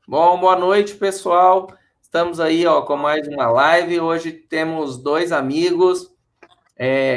Bom, boa noite, pessoal. Estamos aí, ó, com mais uma live. Hoje temos dois amigos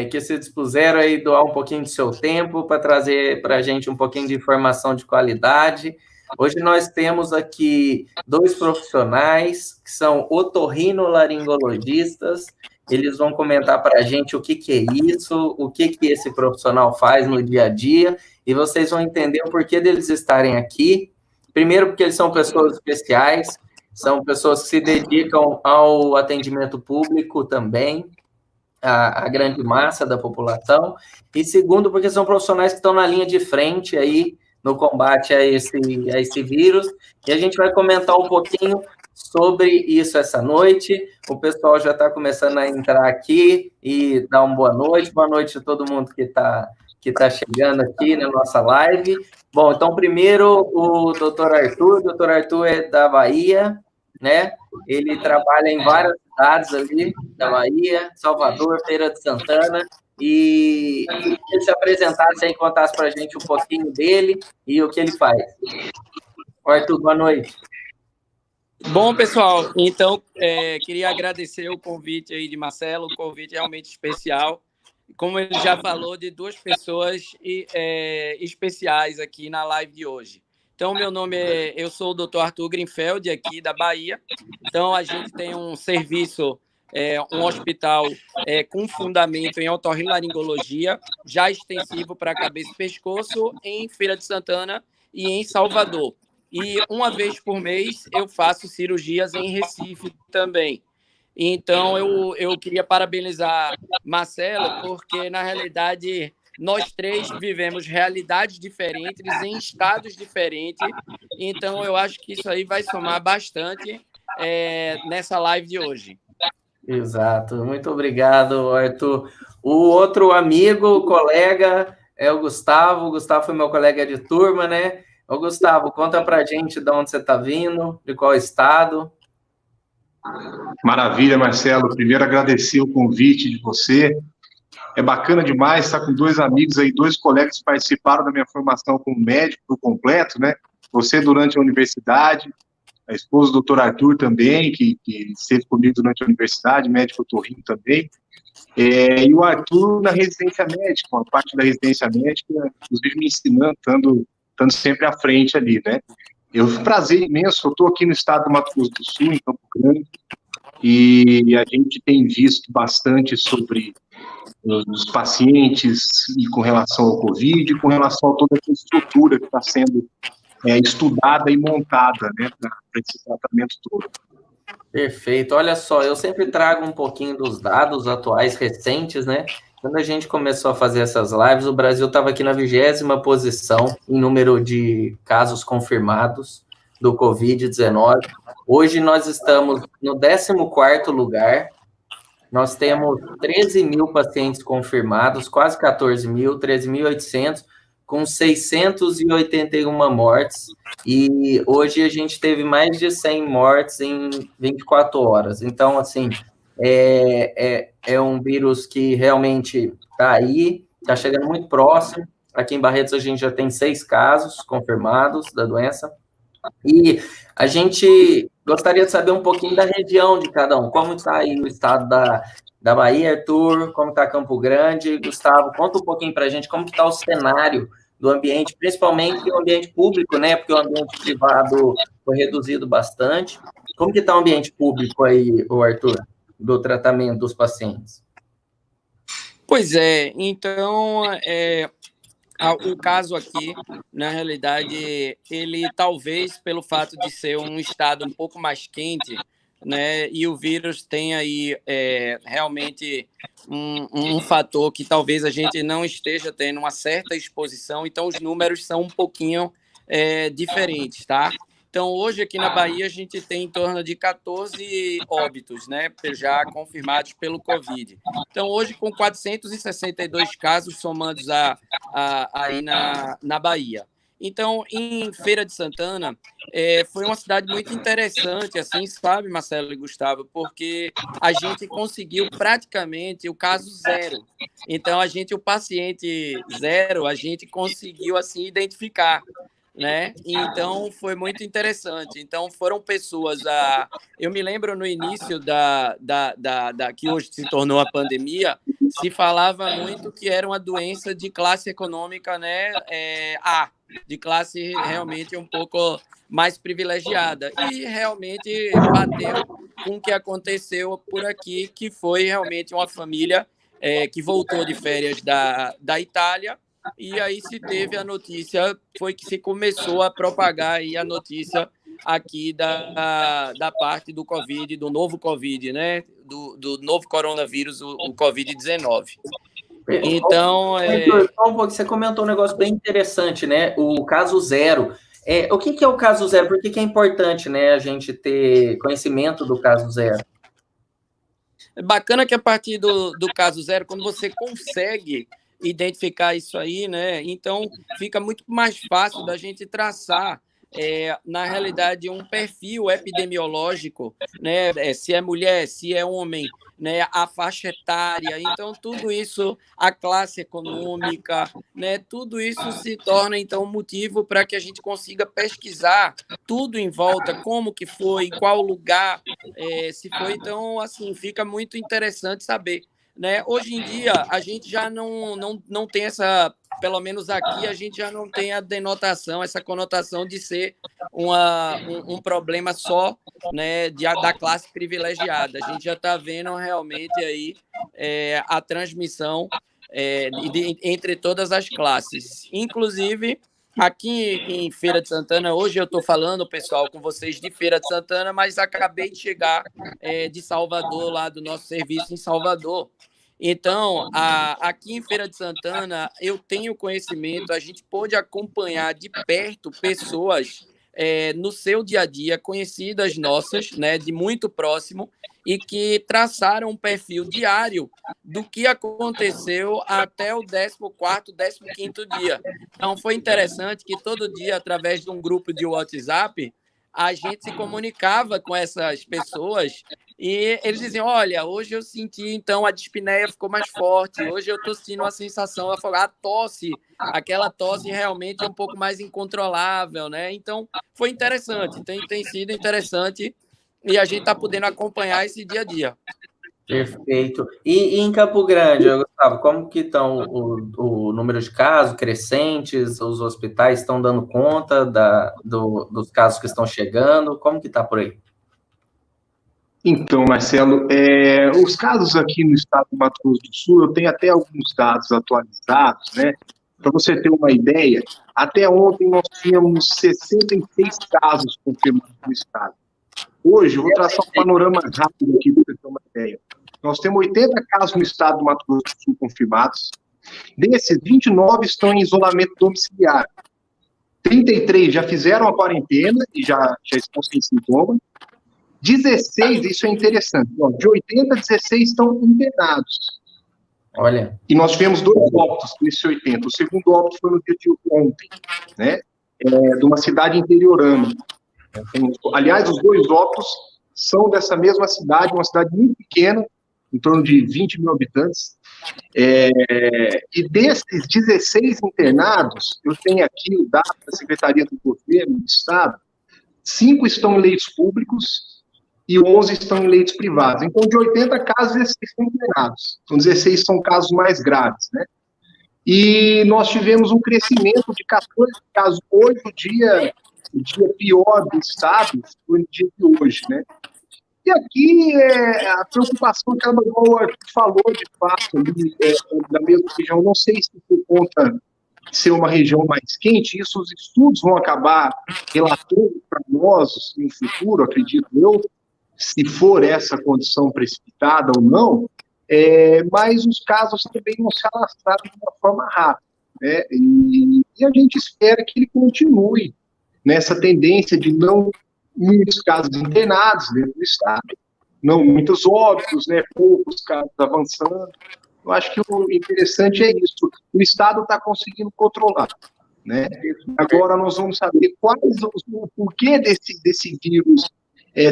que se dispuseram aí doar um pouquinho do seu tempo para trazer para a gente um pouquinho de informação de qualidade. Hoje nós temos aqui dois profissionais que são otorrinolaringologistas. Eles vão comentar para a gente o que que é isso, o que que esse profissional faz no dia a dia, e vocês vão entender o porquê deles estarem aqui. Primeiro, porque eles são pessoas especiais, são pessoas que se dedicam ao atendimento público também, a grande massa da população, e segundo, porque são profissionais que estão na linha de frente aí no combate a esse vírus, e a gente vai comentar um pouquinho sobre isso essa noite. O pessoal já está começando a entrar aqui e dar uma boa noite a todo mundo que tá chegando aqui na nossa live. Bom, então, primeiro, o doutor Arthur é da Bahia, né? Ele trabalha em várias cidades ali da Bahia, Salvador, Feira de Santana, e queria que ele se apresentasse aí, contasse para a gente um pouquinho dele e o que ele faz. Arthur, boa noite. Bom, pessoal, então queria agradecer o convite aí de Marcelo, um convite realmente especial. Como ele já falou, de duas pessoas especiais aqui na live de hoje. Então, eu sou o Dr. Arthur Grinfeld, aqui da Bahia. Então, a gente tem um serviço, um hospital com fundamento em otorrinolaringologia, já extensivo para cabeça e pescoço, em Feira de Santana e em Salvador. E uma vez por mês eu faço cirurgias em Recife também. Então, eu queria parabenizar Marcelo, porque, na realidade, nós três vivemos realidades diferentes, em estados diferentes. Então, eu acho que isso aí vai somar bastante nessa live de hoje. Exato, muito obrigado, Arthur. O outro amigo, colega, é o Gustavo. O Gustavo foi meu colega de turma, né? Ô, Gustavo, conta pra gente de onde você está vindo, de qual estado. Maravilha, Marcelo. Primeiro, agradecer o convite de você. É bacana demais estar com dois amigos aí, dois colegas que participaram da minha formação como médico por completo, né? Você durante a universidade, a esposa do Dr. Arthur também, que esteve comigo durante a universidade, médico otorrino também. E o Arthur na residência médica, uma parte da residência médica, inclusive me ensinando, estando sempre à frente ali, né? Um prazer imenso, eu estou aqui no estado do Mato Grosso do Sul, em Campo Grande, e a gente tem visto bastante sobre os pacientes e com relação ao Covid, e com relação a toda essa estrutura que está sendo estudada e montada, né, para esse tratamento todo. Perfeito. Olha só, eu sempre trago um pouquinho dos dados atuais recentes, né? Quando a gente começou a fazer essas lives, o Brasil estava aqui na 20ª posição em número de casos confirmados do Covid-19. Hoje nós estamos no 14º lugar. Nós temos 13 mil pacientes confirmados, quase 14 mil, 13.800, com 681 mortes. E hoje a gente teve mais de 100 mortes em 24 horas. Então, assim, é um vírus que realmente está aí, está chegando muito próximo. Aqui em Barretos a gente já tem 6 casos confirmados da doença. E a gente gostaria de saber um pouquinho da região de cada um. Como está aí o estado da Bahia, Arthur? Como está Campo Grande? Gustavo, conta um pouquinho para a gente como está o cenário do ambiente, principalmente o ambiente público, né? Porque o ambiente privado foi reduzido bastante. Como que está o ambiente público aí, o Arthur, do tratamento dos pacientes? Pois é, então, o caso aqui, na realidade, ele talvez, pelo fato de ser um estado um pouco mais quente, né, e o vírus tem aí realmente um fator que talvez a gente não esteja tendo uma certa exposição, então os números são um pouquinho diferentes, tá? Então, hoje aqui na Bahia, a gente tem em torno de 14 óbitos, né, já confirmados pelo Covid. Então, hoje, com 462 casos somados aí na Bahia. Então, em Feira de Santana, foi uma cidade muito interessante, assim, sabe, Marcelo e Gustavo, porque a gente conseguiu praticamente o caso zero. Então, o paciente zero, a gente conseguiu, assim, identificar. né? Então, foi muito interessante. Então, foram pessoas... Eu me lembro no início que hoje se tornou a pandemia, se falava muito que era uma doença de classe econômica, né? A, de classe realmente um pouco mais privilegiada. E realmente bateu com o que aconteceu por aqui, que foi realmente uma família que voltou de férias da Itália, e aí se teve a notícia, foi que se começou a propagar aí a notícia aqui da parte do Covid, do novo Covid, né? Do novo coronavírus, o Covid-19. Então, você comentou um negócio bem interessante, né? O caso zero. O que é o caso zero? Por que é importante, né, a gente ter conhecimento do caso zero? É bacana que a partir do caso zero, quando você consegue identificar isso aí, né? Então fica muito mais fácil da gente traçar, na realidade, um perfil epidemiológico, né? Se é mulher, se é homem, né? A faixa etária. Então tudo isso, a classe econômica, né? Tudo isso se torna então um motivo para que a gente consiga pesquisar tudo em volta, como que foi, em qual lugar se foi. Então, assim, fica muito interessante saber, né? Hoje em dia, a gente já não tem essa, pelo menos aqui, a gente já não tem a denotação, essa conotação de ser um problema só, né, da classe privilegiada. A gente já está vendo realmente aí a transmissão entre todas as classes. Inclusive, aqui em Feira de Santana, hoje eu estou falando, pessoal, com vocês de Feira de Santana, mas acabei de chegar de Salvador, lá do nosso serviço em Salvador. Então, aqui em Feira de Santana, eu tenho conhecimento, a gente pôde acompanhar de perto pessoas no seu dia a dia, conhecidas nossas, né, de muito próximo, e que traçaram um perfil diário do que aconteceu até o 14º, 15º dia. Então, foi interessante que todo dia, através de um grupo de WhatsApp, a gente se comunicava com essas pessoas e eles diziam, olha, hoje eu senti, então, a dispneia ficou mais forte, hoje eu estou sentindo uma sensação, a tosse, aquela tosse realmente é um pouco mais incontrolável, né? Então, foi interessante, tem sido interessante e a gente está podendo acompanhar esse dia a dia. Perfeito. E em Campo Grande, Gustavo, como que estão o número de casos crescentes? Os hospitais estão dando conta dos casos que estão chegando? Como que está por aí? Então, Marcelo, os casos aqui no estado do Mato Grosso do Sul, eu tenho até alguns dados atualizados, né? Para você ter uma ideia, até ontem nós tínhamos 66 casos confirmados no estado. Hoje, eu vou traçar um panorama rápido aqui para você ter uma ideia. Nós temos 80 casos no estado do Mato Grosso do Sul confirmados. Desses, 29 estão em isolamento domiciliar. 33 já fizeram a quarentena e já estão sem sintoma. 16, isso é interessante, de 80, 16 estão internados. Olha. E nós tivemos 2 óbitos nesses 80. O segundo óbito foi no dia de ontem, né? De uma cidade interiorana. Aliás, os 2 óbitos são dessa mesma cidade, uma cidade muito pequena, em torno de 20 mil habitantes. E desses 16 internados, eu tenho aqui o dado da Secretaria do Governo do Estado, 5 estão em leitos públicos e 11 estão em leitos privados. Então, de 80 casos, 16 estão internados. Então, 16 são casos mais graves, né? E nós tivemos um crescimento de 14 casos. Hoje, o dia pior do estado foi no dia de hoje, né? E aqui, a preocupação que o Arthur falou, de fato, ali, da mesma região, não sei se por conta de ser uma região mais quente, isso os estudos vão acabar relatando para nós no futuro, acredito eu, se for essa condição precipitada ou não, mas os casos também não se alastraram de uma forma rápida, né? E a gente espera que ele continue nessa tendência de não muitos casos internados dentro do estado, não muitos óbitos, né? Poucos casos avançando. Eu acho que o interessante é isso. O estado está conseguindo controlar, né? Agora nós vamos saber o porquê desse vírus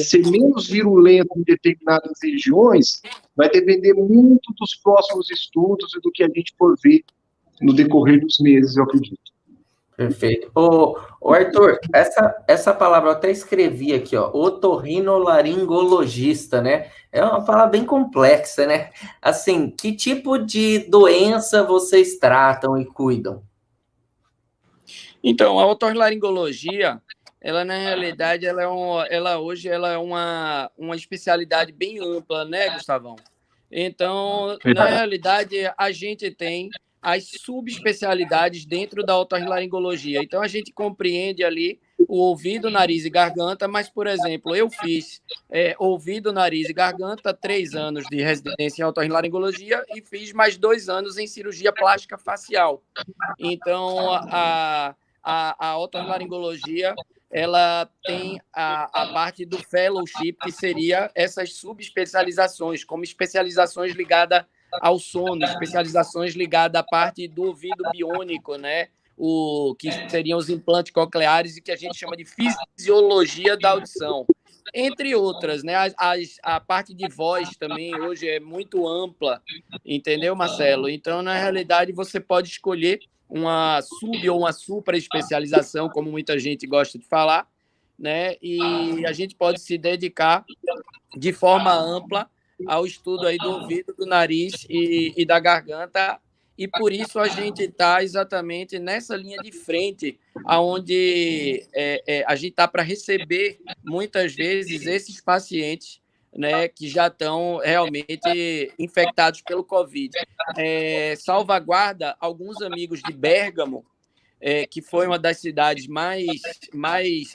ser menos virulento em determinadas regiões, vai depender muito dos próximos estudos e do que a gente for ver no decorrer dos meses, eu acredito. Perfeito. Ô Arthur, essa palavra eu até escrevi aqui, ó, otorrinolaringologista, né? É uma palavra bem complexa, né? Assim, que tipo de doença vocês tratam e cuidam? Então, a otorrinolaringologia, ela na realidade, ela é uma especialidade bem ampla, né, Gustavão? Então, na realidade, a gente tem as subespecialidades dentro da otorrinolaringologia. Então, a gente compreende ali o ouvido, nariz e garganta, mas, por exemplo, eu fiz ouvido, nariz e garganta, 3 anos de residência em otorrinolaringologia e fiz mais 2 anos em cirurgia plástica facial. Então, a otorrinolaringologia ela tem a parte do fellowship, que seria essas subespecializações, como especializações ligadas ao sono, especializações ligadas à parte do ouvido biônico, né? Que seriam os implantes cocleares e que a gente chama de fisiologia da audição. Entre outras, né? A parte de voz também hoje é muito ampla, entendeu, Marcelo? Então, na realidade, você pode escolher uma sub ou uma supra especialização, como muita gente gosta de falar, né? E a gente pode se dedicar de forma ampla ao estudo aí do ouvido, do nariz e da garganta, e por isso a gente está exatamente nessa linha de frente, onde a gente está para receber, muitas vezes, esses pacientes, né, que já estão realmente infectados pelo Covid. Salvaguarda, alguns amigos de Bérgamo, que foi uma das cidades mais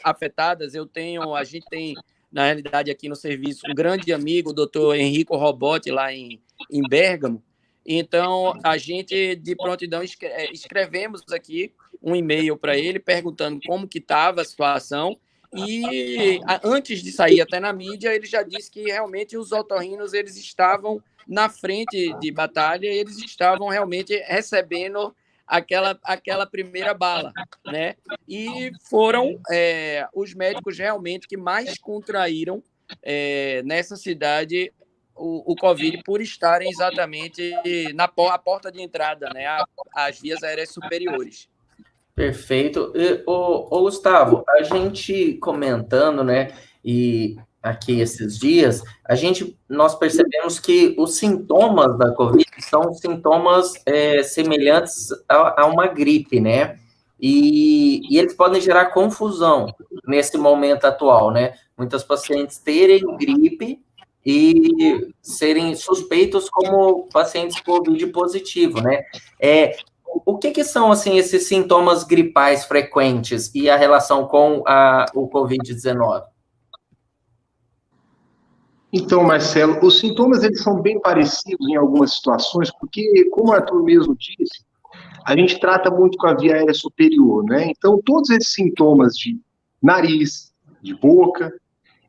afetadas. A gente tem, na realidade, aqui no serviço, um grande amigo, o doutor Enrico Robotti, lá em Bérgamo. Então, a gente, de prontidão, escrevemos aqui um e-mail para ele, perguntando como que estava a situação, e antes de sair até na mídia, ele já disse que realmente os otorrinos eles estavam na frente de batalha, eles estavam realmente recebendo aquela primeira bala, né? E foram os médicos realmente que mais contraíram nessa cidade o Covid por estarem exatamente na porta de entrada, né? As vias aéreas superiores. Perfeito. Ô, Gustavo, a gente comentando, né, e aqui esses dias, nós percebemos que os sintomas da Covid são sintomas semelhantes a uma gripe, né? E eles podem gerar confusão nesse momento atual, né? Muitos pacientes terem gripe e serem suspeitos como pacientes Covid positivo, né? O que são, assim, esses sintomas gripais frequentes e a relação com o Covid-19? Então, Marcelo, os sintomas eles são bem parecidos em algumas situações, porque, como o Arthur mesmo disse, a gente trata muito com a via aérea superior, né? Então, todos esses sintomas de nariz, de boca,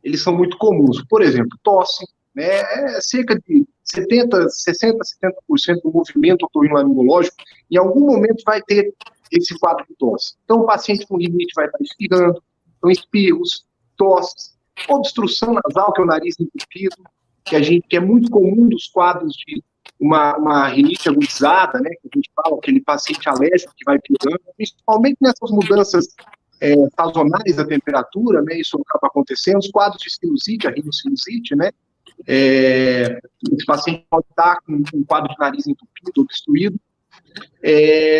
eles são muito comuns. Por exemplo, tosse, né? Cerca de 60% do movimento otorrinolaringológico, em algum momento vai ter esse quadro de tosse. Então, o paciente com rinite vai estar espirrando, então espirros, tosses, obstrução nasal, que é o nariz entupido, que é muito comum dos quadros de uma rinite agudizada, né, que a gente fala, aquele paciente alérgico que vai piorando, principalmente nessas mudanças sazonais da temperatura, né, isso acaba acontecendo, os quadros de sinusite, a rinocinusite, né, esse paciente pode estar com um quadro de nariz entupido, obstruído.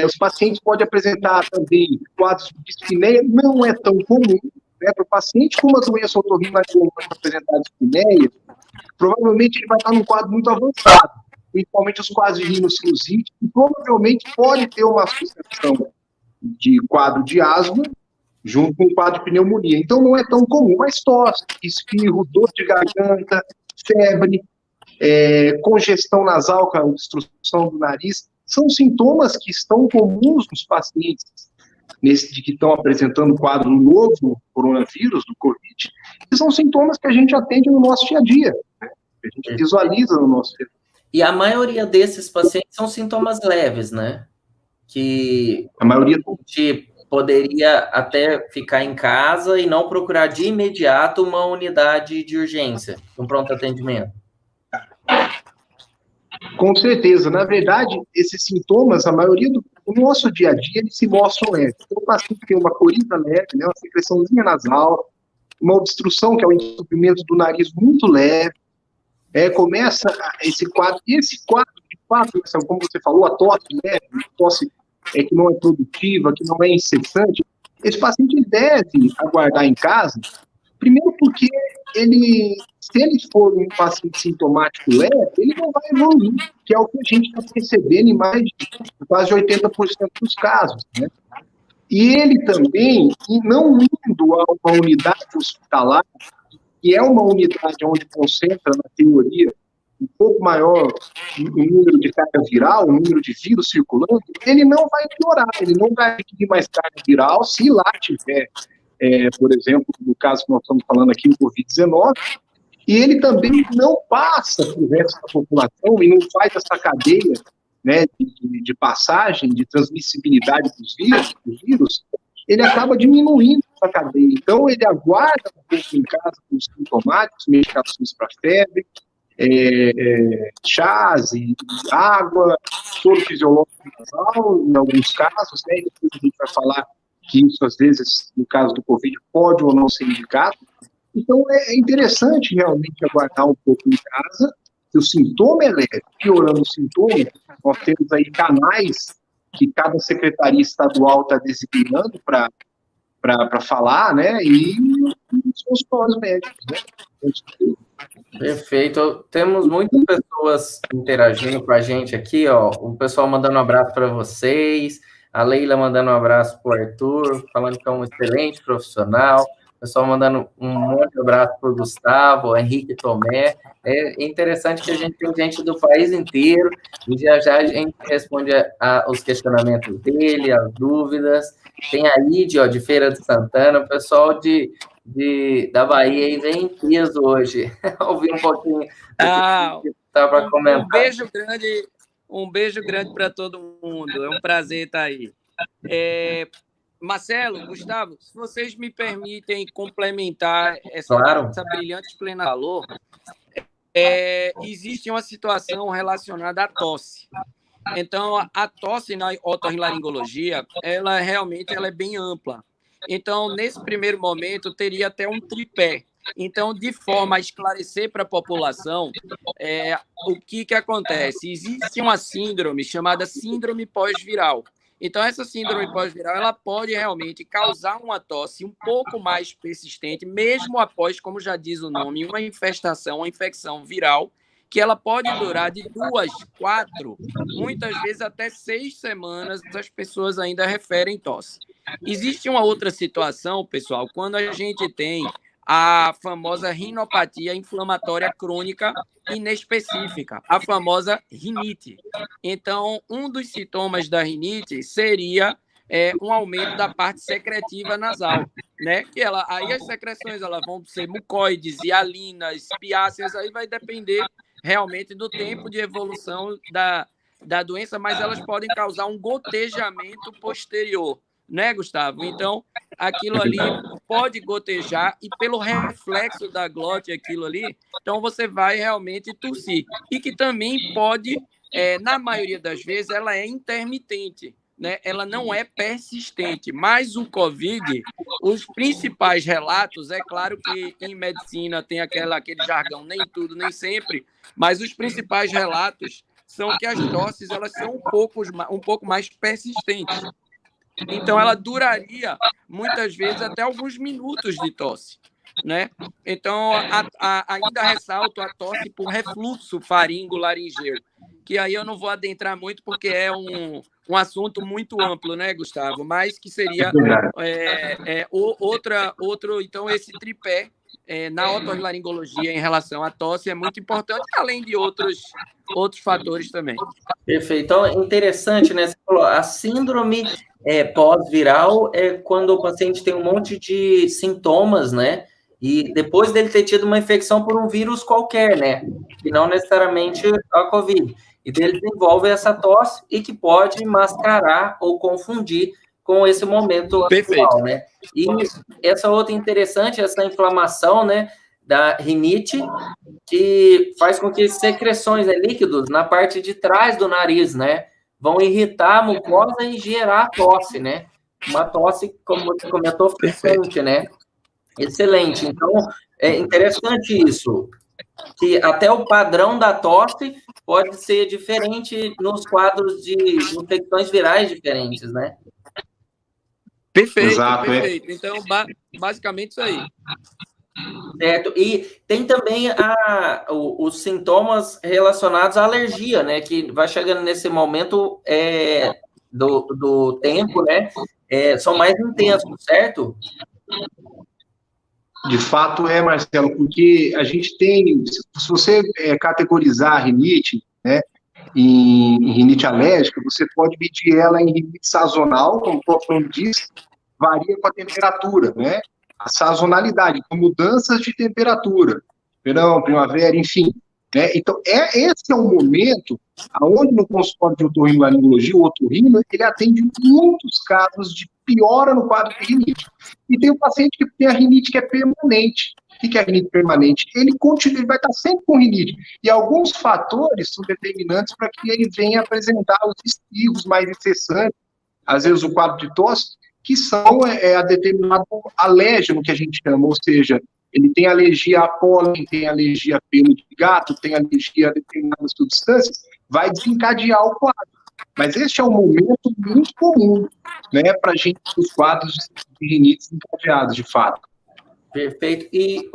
Os pacientes podem apresentar também quadros de dispneia, não é tão comum, né, para o paciente com uma doença otorrinolaringológica apresentar dispneia, provavelmente ele vai estar num quadro muito avançado, principalmente os quadros de rinocinusite, e provavelmente pode ter uma associação de quadro de asma junto com o quadro de pneumonia. Então não é tão comum, mas tosse, espirro, dor de garganta, febre, congestão nasal, com a obstrução do nariz, são sintomas que estão comuns nos pacientes que estão apresentando quadro novo coronavírus, do Covid, que são sintomas que a gente atende no nosso dia a dia, né? Que a gente visualiza no nosso dia a dia. E a maioria desses pacientes são sintomas leves, né? Que a maioria poderia até ficar em casa e não procurar de imediato uma unidade de urgência, um pronto atendimento. Com certeza. Na verdade, esses sintomas, a maioria o nosso dia a dia, eles se mostram leves. Então, o paciente tem uma coriza leve, né, uma secreçãozinha nasal, uma obstrução, que é o entupimento do nariz muito leve, começa esse quadro de fato, como você falou, a tosse leve, a tosse que não é produtiva, que não é incessante, esse paciente deve aguardar em casa, primeiro porque se ele for um paciente sintomático leve, ele não vai evoluir, que é o que a gente está percebendo em mais de quase 80% dos casos, né? E ele também, não indo a uma unidade hospitalar, que é uma unidade onde concentra, na teoria, um pouco maior o número de carga viral, o número de vírus circulando, ele não vai piorar, ele não vai adquirir mais carga viral se lá tiver, por exemplo, no caso que nós estamos falando aqui, o Covid-19, e ele também não passa para o resto da população e não faz essa cadeia, né, de passagem, de transmissibilidade dos vírus, ele acaba diminuindo essa cadeia. Então, ele aguarda um pouco em casa com os sintomáticos, medicações para febre, chás, e água, soro fisiológico nasal, em alguns casos, né, e depois a gente vai falar que isso, às vezes, no caso do Covid, pode ou não ser indicado. Então, é interessante realmente aguardar um pouco em casa, se o sintoma é leve, piorando o sintoma, nós temos aí canais que cada secretaria estadual está designando para falar, né, e os consultórios médicos, né. Perfeito. Temos muitas pessoas interagindo com a gente aqui, ó. O pessoal mandando um abraço para vocês, a Leila mandando um abraço para o Arthur, falando que é um excelente profissional. O pessoal mandando um monte de abraço para o Gustavo, o Henrique Tomé. É interessante que a gente tem gente do país inteiro e já a gente responde os questionamentos dele, as dúvidas. Tem a Lídia, ó, de Feira de Santana, o pessoal da Bahia aí vem em peso hoje. Ouvi um pouquinho do que tá para comentar. Um beijo grande para todo mundo. É um prazer estar aí. Marcelo, Gustavo, se vocês me permitem complementar essa brilhante explanação valor, existe uma situação relacionada à tosse. Então, a tosse na otorrinolaringologia, ela realmente é bem ampla. Então, nesse primeiro momento, teria até um tripé. Então, de forma a esclarecer para a população, o que acontece? Existe uma síndrome chamada síndrome pós-viral. Então, essa síndrome pós-viral, ela pode realmente causar uma tosse um pouco mais persistente, mesmo após, como já diz o nome, uma infestação, uma infecção viral, que ela pode durar de 2, 4, muitas vezes até 6 semanas, as pessoas ainda referem tosse. Existe uma outra situação, pessoal, quando a gente tem a famosa rinopatia inflamatória crônica inespecífica, a famosa rinite. Então, um dos sintomas da rinite seria um aumento da parte secretiva nasal, né? Que aí as secreções vão ser mucoides, hialinas, piáceas, aí vai depender realmente do tempo de evolução da doença, mas elas podem causar um gotejamento posterior, né, Gustavo? Então, aquilo ali pode gotejar e pelo reflexo da glote, aquilo ali, então você vai realmente tossir. E que também pode, na maioria das vezes, ela é intermitente, né? Ela não é persistente. Mas o COVID, os principais relatos, é claro que em medicina tem aquele jargão, nem tudo, nem sempre, mas os principais relatos são que as tosses elas são um pouco mais persistentes. Então, ela duraria, muitas vezes, até alguns minutos de tosse, né? Então, ainda ressalto a tosse por refluxo faringo-laringeu, que aí eu não vou adentrar muito, porque é um assunto muito amplo, né, Gustavo? Mas que seria outro... Então, esse tripé na otorrinolaringologia em relação à tosse é muito importante, além de outros fatores também. Perfeito. Então, é interessante, né? Você falou, a síndrome pós-viral é quando o paciente tem um monte de sintomas, né? E depois dele ter tido uma infecção por um vírus qualquer, né? E não necessariamente a COVID. E dele desenvolve essa tosse e que pode mascarar ou confundir com esse momento atual, né? E essa outra interessante, essa inflamação, né? Da rinite, que faz com que secreções, líquidos, na parte de trás do nariz, né? vão irritar a mucosa e gerar tosse, né? Uma tosse, como você comentou, frequente, né? Excelente. Então, é interessante isso, que até o padrão da tosse pode ser diferente nos quadros de infecções virais diferentes, né? Perfeito, Exato, perfeito. Então, basicamente isso aí. Certo. E tem também os sintomas relacionados à alergia, né? Que vai chegando nesse momento do tempo, né? São mais intensos, certo? De fato Marcelo, porque a gente tem, se você categorizar a rinite, né, em rinite alérgica, você pode dividir ela em rinite sazonal, como o próprio nome diz, varia com a temperatura, né? A sazonalidade, com mudanças de temperatura, verão, primavera, enfim. Né? Então, esse é um momento onde no consultório de otorrinolaringologia, o otorrino, ele atende muitos casos de piora no quadro de rinite. E tem um paciente que tem a rinite que é permanente. O que é a rinite permanente? Ele vai estar sempre com rinite. E alguns fatores são determinantes para que ele venha apresentar os espirros mais incessantes, às vezes o quadro de tosse, que são a determinado alérgeno, que a gente chama, ou seja, ele tem alergia a pólen, tem alergia a pelo de gato, tem alergia a determinadas substâncias, vai desencadear o quadro. Mas este é um momento muito comum, né, para a gente, os quadros de rinite desencadeados, de fato. Perfeito. E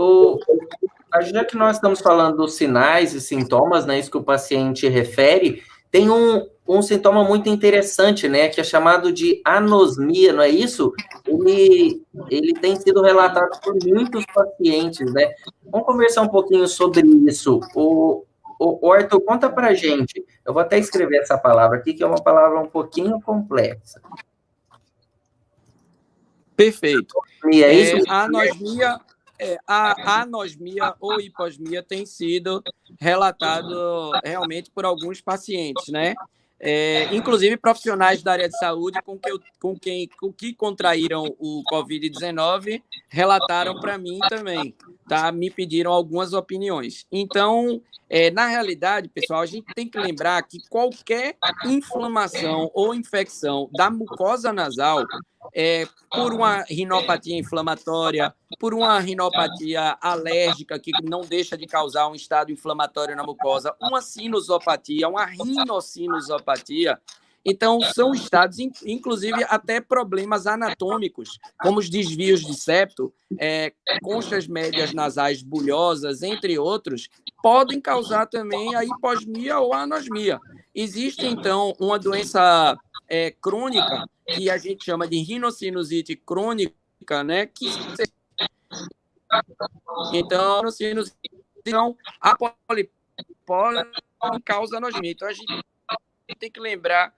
já que nós estamos falando dos sinais e sintomas, né, isso que o paciente refere, tem um sintoma muito interessante, né, que é chamado de anosmia, não é isso? Ele tem sido relatado por muitos pacientes, né? Vamos conversar um pouquinho sobre isso. O Arthur, conta pra gente. Eu vou até escrever essa palavra aqui, que é uma palavra um pouquinho complexa. Perfeito. É isso? A anosmia ou hiposmia tem sido relatado realmente por alguns pacientes, né? Inclusive profissionais da área de saúde com que contraíram o Covid-19 relataram para mim também, tá? Me pediram algumas opiniões. Então, na realidade, pessoal, a gente tem que lembrar que qualquer inflamação ou infecção da mucosa nasal, por uma rinopatia inflamatória, por uma rinopatia alérgica que não deixa de causar um estado inflamatório na mucosa, uma sinusopatia, uma rinocinusopatia. Então, são estados, inclusive, até problemas anatômicos, como os desvios de septo, conchas médias nasais bulhosas, entre outros, podem causar também a hiposmia ou a anosmia. Existe, então, uma doença crônica, que a gente chama de rinocinusite crônica, né? Então, a polipose causa anosmia. Então, a gente tem que lembrar,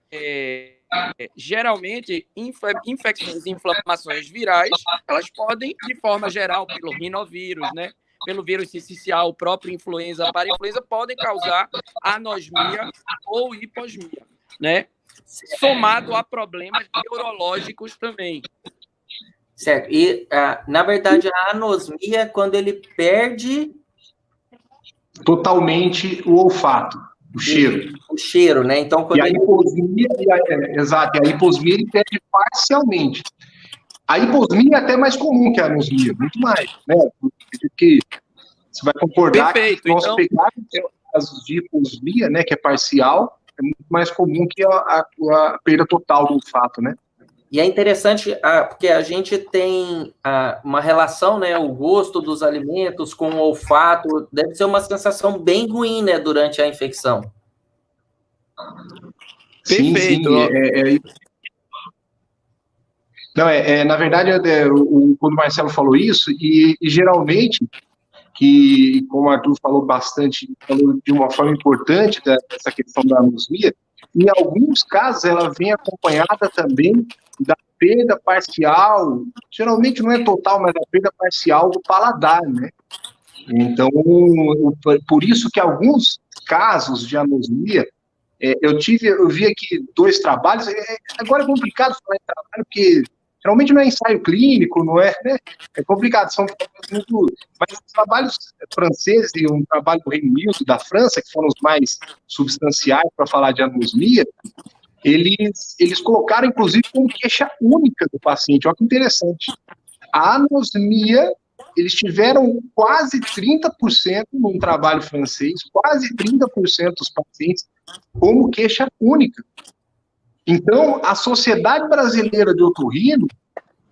geralmente, infecções e inflamações virais, elas podem, de forma geral, pelo rinovírus, né? Pelo vírus sincicial, o próprio influenza, parainfluenza, podem causar anosmia ou hiposmia, né? Somado a problemas neurológicos também. Certo. E, na verdade, a anosmia é quando ele perde totalmente o olfato, o cheiro. O cheiro, né? Então, quando a hiposmia, exato, a hiposmia ele perde parcialmente. A hiposmia é até mais comum que a anosmia, muito mais, né? Porque você vai concordar. Perfeito. Que nós pegarmos casos de hiposmia, né, que é parcial, é muito mais comum que a perda total do olfato, né? E é interessante, porque a gente tem uma relação, né, o gosto dos alimentos com o olfato, deve ser uma sensação bem ruim, né, durante a infecção. Perfeito. Sim. Não, na verdade, quando o Marcelo falou isso, e geralmente, que, como o Arthur falou bastante, falou de uma forma importante dessa questão da anosmia, em alguns casos ela vem acompanhada também da perda parcial, geralmente não é total, mas a perda parcial do paladar, né? Então, por isso que alguns casos de anosmia, eu vi aqui 2 trabalhos, agora é complicado falar em trabalho, porque geralmente não é ensaio clínico, não é, né? É complicado, são muito... Mas os trabalhos franceses e um trabalho do Reino Unido, da França, que foram os mais substanciais para falar de anosmia, eles colocaram, inclusive, como queixa única do paciente. Olha que interessante. A anosmia, eles tiveram quase 30% num trabalho francês, quase 30% dos pacientes como queixa única. Então, a Sociedade Brasileira de Otorrino,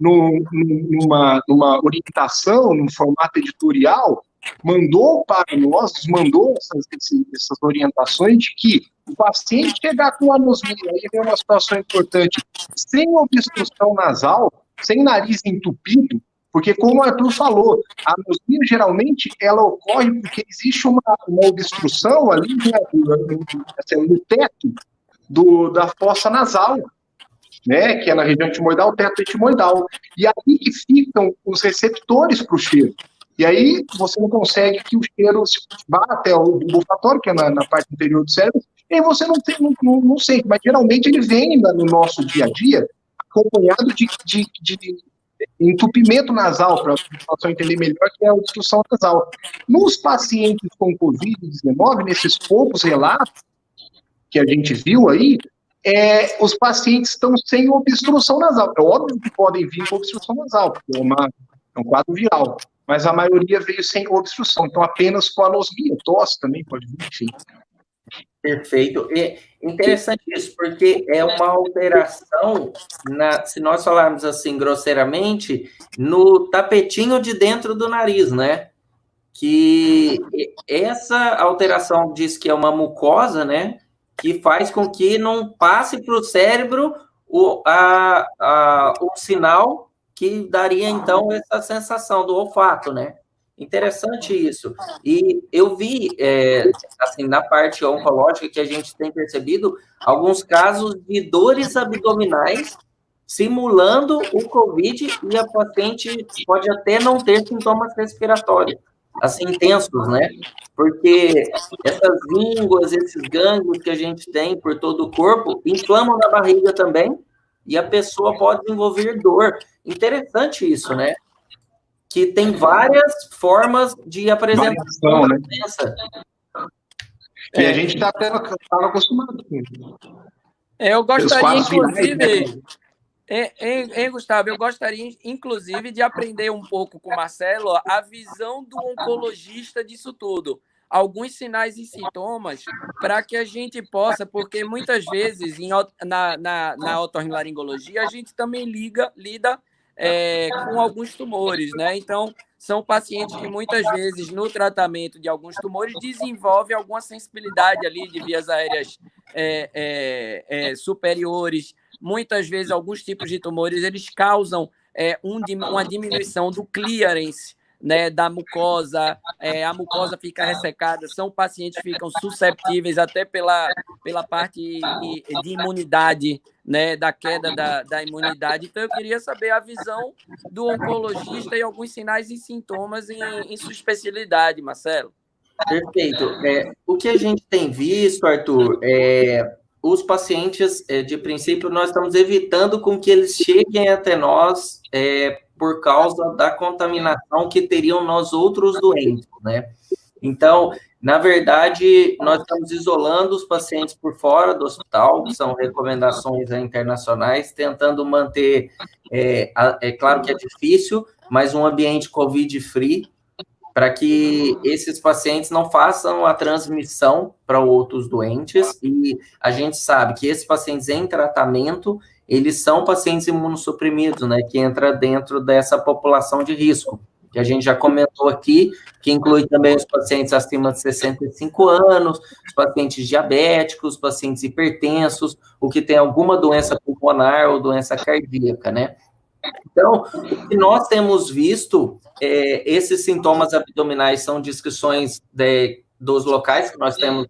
numa orientação, num formato editorial, mandou para nós, mandou essas orientações de que o paciente chegar com anosmia, aí vem uma situação importante, sem obstrução nasal, sem nariz entupido, porque como o Arthur falou, a anosmia geralmente ela ocorre porque existe uma obstrução ali, né, no teto da fossa nasal, né, que é na região etimoidal, teto etimoidal. E aí que ficam os receptores para o cheiro. E aí você não consegue que o cheiro vá até o olfatório, que é na parte inferior do cérebro, e aí você não sente, mas geralmente ele vem no nosso dia a dia acompanhado de entupimento nasal, para a população entender melhor que é a obstrução nasal. Nos pacientes com Covid-19, nesses poucos relatos que a gente viu aí, os pacientes estão sem obstrução nasal. É óbvio que podem vir com obstrução nasal, porque é um quadro viral, mas a maioria veio sem obstrução, então apenas com anosmia, tosse também pode vir, enfim. Perfeito. E interessante isso, porque é uma alteração, se nós falarmos assim grosseiramente, no tapetinho de dentro do nariz, né? Que essa alteração diz que é uma mucosa, né? Que faz com que não passe para o cérebro o sinal que daria, então, essa sensação do olfato, né? Interessante isso. E eu vi, assim, na parte oncológica, que a gente tem percebido alguns casos de dores abdominais simulando o COVID, e a paciente pode até não ter sintomas respiratórios, assim, intensos, né? Porque essas línguas, esses gânglios que a gente tem por todo o corpo, inflamam na barriga também, e a pessoa pode desenvolver dor. Interessante isso, né? Que tem várias formas de apresentação da doença. E a gente estava acostumado com isso. Eu gostaria, inclusive... Gustavo, eu gostaria, inclusive, de aprender um pouco com o Marcelo a visão do oncologista disso tudo. Alguns sinais e sintomas para que a gente possa, porque muitas vezes na otorrinolaringologia a gente também lida com alguns tumores, né? Então, são pacientes que muitas vezes no tratamento de alguns tumores desenvolvem alguma sensibilidade ali de vias aéreas superiores. Muitas vezes, alguns tipos de tumores, eles causam uma diminuição do clearance, né, da mucosa, a mucosa fica ressecada, são pacientes que ficam susceptíveis até pela parte de imunidade, né, da queda da imunidade. Então, eu queria saber a visão do oncologista e alguns sinais e sintomas em sua especialidade, Marcelo. Perfeito. O que a gente tem visto, Arthur, os pacientes, de princípio, nós estamos evitando com que eles cheguem até nós por causa da contaminação que teriam nós outros doentes, né? Então, na verdade, nós estamos isolando os pacientes por fora do hospital, que são recomendações internacionais, tentando manter, claro que é difícil, mas um ambiente COVID-free, para que esses pacientes não façam a transmissão para outros doentes, e a gente sabe que esses pacientes em tratamento, eles são pacientes imunossuprimidos, né, que entra dentro dessa população de risco, que a gente já comentou aqui, que inclui também os pacientes acima de 65 anos, os pacientes diabéticos, os pacientes hipertensos, o que tem alguma doença pulmonar ou doença cardíaca, né? Então, o que nós temos visto, esses sintomas abdominais são descrições dos locais que nós temos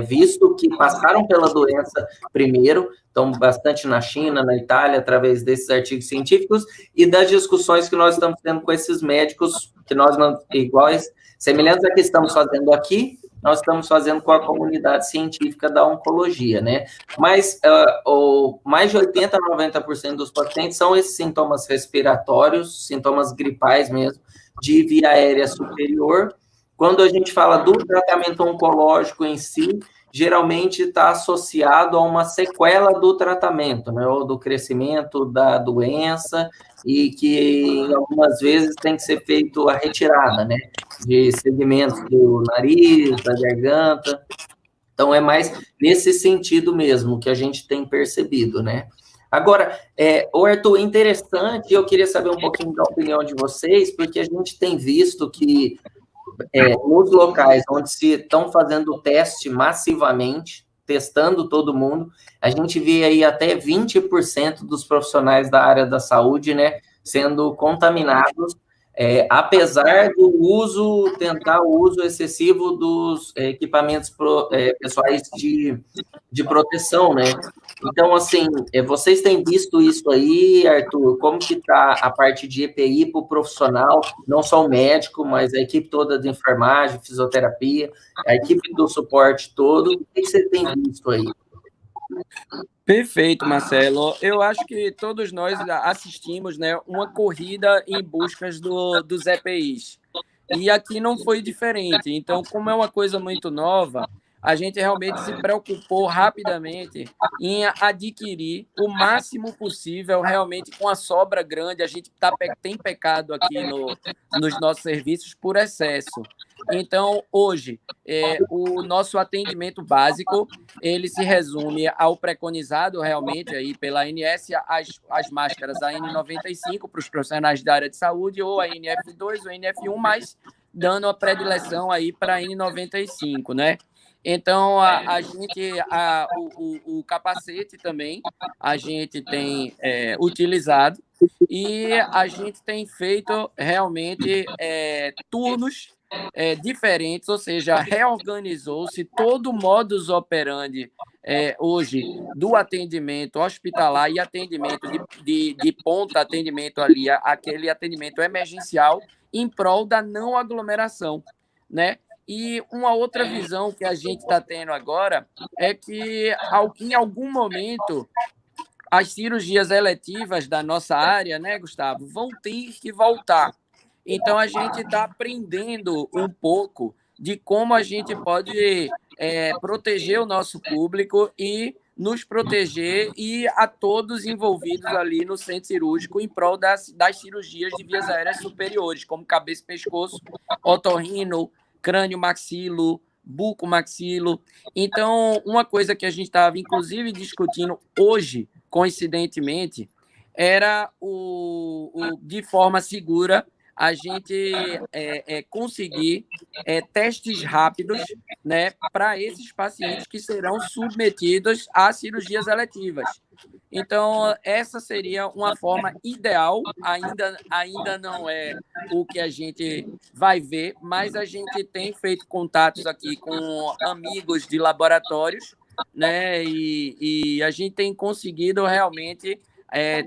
visto, que passaram pela doença primeiro, então, bastante na China, na Itália, através desses artigos científicos, e das discussões que nós estamos tendo com esses médicos, que nós não, iguais, semelhantes a que estamos fazendo aqui, nós estamos fazendo com a comunidade científica da oncologia, né? Mas mais de 80% a 90% dos pacientes são esses sintomas respiratórios, sintomas gripais mesmo, de via aérea superior. Quando a gente fala do tratamento oncológico em si, geralmente está associado a uma sequela do tratamento, né, ou do crescimento da doença, e que algumas vezes tem que ser feito a retirada, né, de segmentos do nariz, da garganta. Então, é mais nesse sentido mesmo que a gente tem percebido, né? Agora, Arthur, interessante, eu queria saber um pouquinho da opinião de vocês, porque a gente tem visto que nos locais onde se estão fazendo teste massivamente, testando todo mundo, a gente vê aí até 20% dos profissionais da área da saúde, né, sendo contaminados, apesar do tentar o uso excessivo dos equipamentos pessoais de proteção, né? Então, assim, vocês têm visto isso aí, Arthur? Como que está a parte de EPI para o profissional, não só o médico, mas a equipe toda de enfermagem, fisioterapia, a equipe do suporte todo? O que você tem visto aí? Perfeito, Marcelo. Eu acho que todos nós assistimos, né, uma corrida em busca dos EPIs. E aqui não foi diferente. Então, como é uma coisa muito nova, a gente realmente se preocupou rapidamente em adquirir o máximo possível, realmente com a sobra grande. A gente tem pecado aqui nos nossos serviços por excesso. Então, hoje, o nosso atendimento básico, ele se resume ao preconizado realmente aí pela ANS, as máscaras AN95 para os profissionais da área de saúde, ou a NF2 ou a NF1, mas dando a predileção aí para a N95, né? Então, o capacete também a gente tem utilizado, e a gente tem feito realmente turnos diferentes, ou seja, reorganizou-se todo o modus operandi hoje do atendimento hospitalar e atendimento de ponta, atendimento ali, aquele atendimento emergencial em prol da não aglomeração, né? E uma outra visão que a gente está tendo agora é que, em algum momento, as cirurgias eletivas da nossa área, né, Gustavo, vão ter que voltar. Então, a gente está aprendendo um pouco de como a gente pode proteger o nosso público e nos proteger e a todos envolvidos ali no centro cirúrgico em prol das cirurgias de vias aéreas superiores, como cabeça e pescoço, otorrino, crânio maxilo, buco maxilo. Então, uma coisa que a gente estava, inclusive, discutindo hoje, coincidentemente, era de forma segura a gente conseguir testes rápidos, né, para esses pacientes que serão submetidos a cirurgias eletivas. Então, essa seria uma forma ideal, ainda não é o que a gente vai ver, mas a gente tem feito contatos aqui com amigos de laboratórios, né, e a gente tem conseguido realmente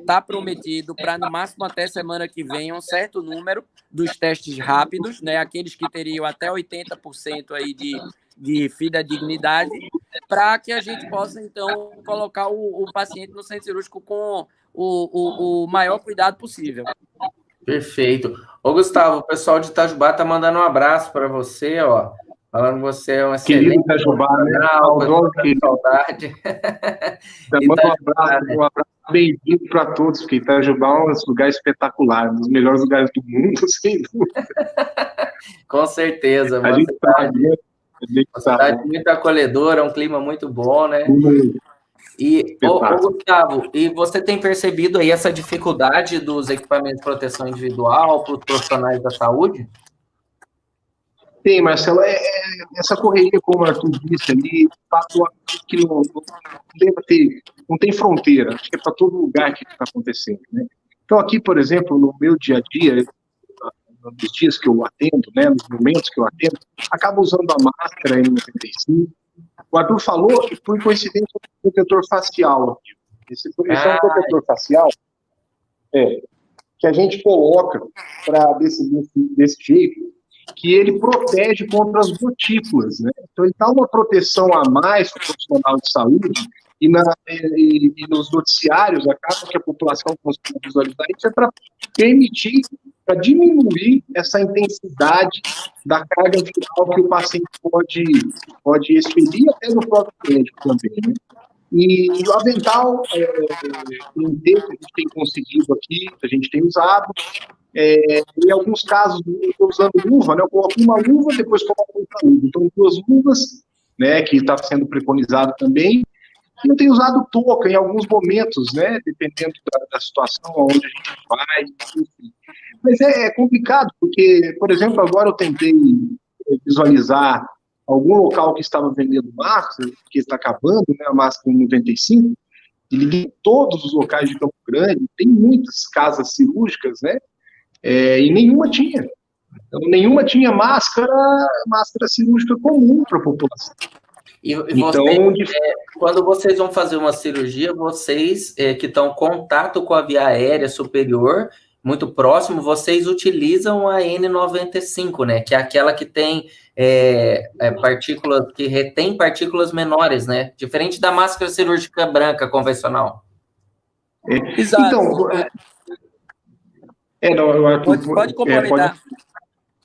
tá prometido para, no máximo até semana que vem, um certo número dos testes rápidos, né, aqueles que teriam até 80% aí de fidedignidade, para que a gente possa, então, colocar o paciente no centro cirúrgico com o maior cuidado possível. Perfeito. Ô, Gustavo, o pessoal de Itajubá tá mandando um abraço para você, ó. Falando que você é um excelente Itajubá, né? Saudade. Manda um abraço bem-vindo para todos, porque Itajubá é um lugar espetacular, um dos melhores lugares do mundo, sem dúvida. Com certeza. A gente sabe, né? Uma cidade muito acolhedora, um clima muito bom, né? E, Gustavo, e você tem percebido aí essa dificuldade dos equipamentos de proteção individual para os profissionais da saúde? Tem, Marcelo, essa correria, como o Arthur disse ali, fato que não tem fronteira, acho que é para todo lugar que está acontecendo, né? Então, aqui, por exemplo, no meu dia a dia, nos dias que eu atendo, né, nos momentos que eu atendo, acabo usando a máscara N95. O Arthur falou que, por coincidência, é um protetor facial aqui. Esse é um protetor facial que a gente coloca desse jeito, que ele protege contra as gotículas, né? Então, ele dá uma proteção a mais para o profissional de saúde, e nos noticiários acaba que a população consegue visualizar isso, é para permitir para diminuir essa intensidade da carga viral que o paciente pode expelir até no próprio médico também, né? E o avental inteiro que a gente tem conseguido aqui, a gente tem usado. Em alguns casos, eu estou usando luva, né? Eu coloco uma luva, depois coloco outra luva. Então, 2 luvas, né, que está sendo preconizado também. E eu tenho usado touca em alguns momentos, né, dependendo da situação, aonde a gente vai, enfim. Mas é complicado, porque, por exemplo, agora eu tentei visualizar algum local que estava vendendo máscara, que está acabando, né, a máscara 95, e liguei todos os locais de Campo Grande, tem muitas casas cirúrgicas, né, e nenhuma tinha. Então, nenhuma tinha máscara cirúrgica comum para a população. E então, quando vocês vão fazer uma cirurgia, vocês que estão em contato com a via aérea superior, muito próximo, vocês utilizam a N95, né? Que é aquela que tem partículas, que retém partículas menores, né? Diferente da máscara cirúrgica branca convencional. Exato. Então, pode complementar.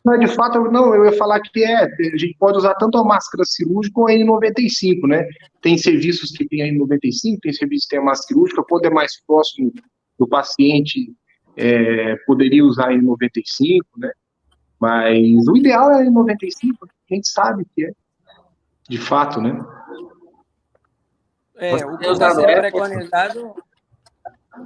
Mas, de fato, eu ia falar que a gente pode usar tanto a máscara cirúrgica ou a N95, né? Tem serviços que tem a N95, tem serviços que tem a máscara cirúrgica, quando é mais próximo do paciente, poderia usar a N95, né? Mas o ideal é a N95, a gente sabe que é, de fato, né?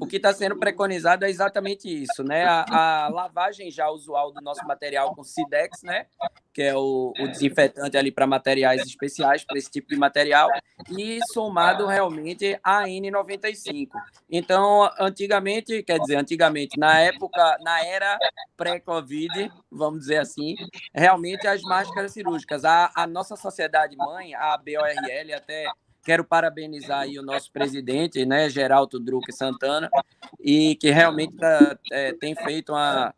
O que está sendo preconizado é exatamente isso, né? A lavagem já usual do nosso material com Cidex, né? Que é o desinfetante ali para materiais especiais, para esse tipo de material, e somado realmente a N95. Então, antigamente, na era pré-Covid, vamos dizer assim, realmente as máscaras cirúrgicas, a nossa sociedade mãe, a BORL, até quero parabenizar aí o nosso presidente, né, Geraldo Druck Santana, e que realmente tem feito a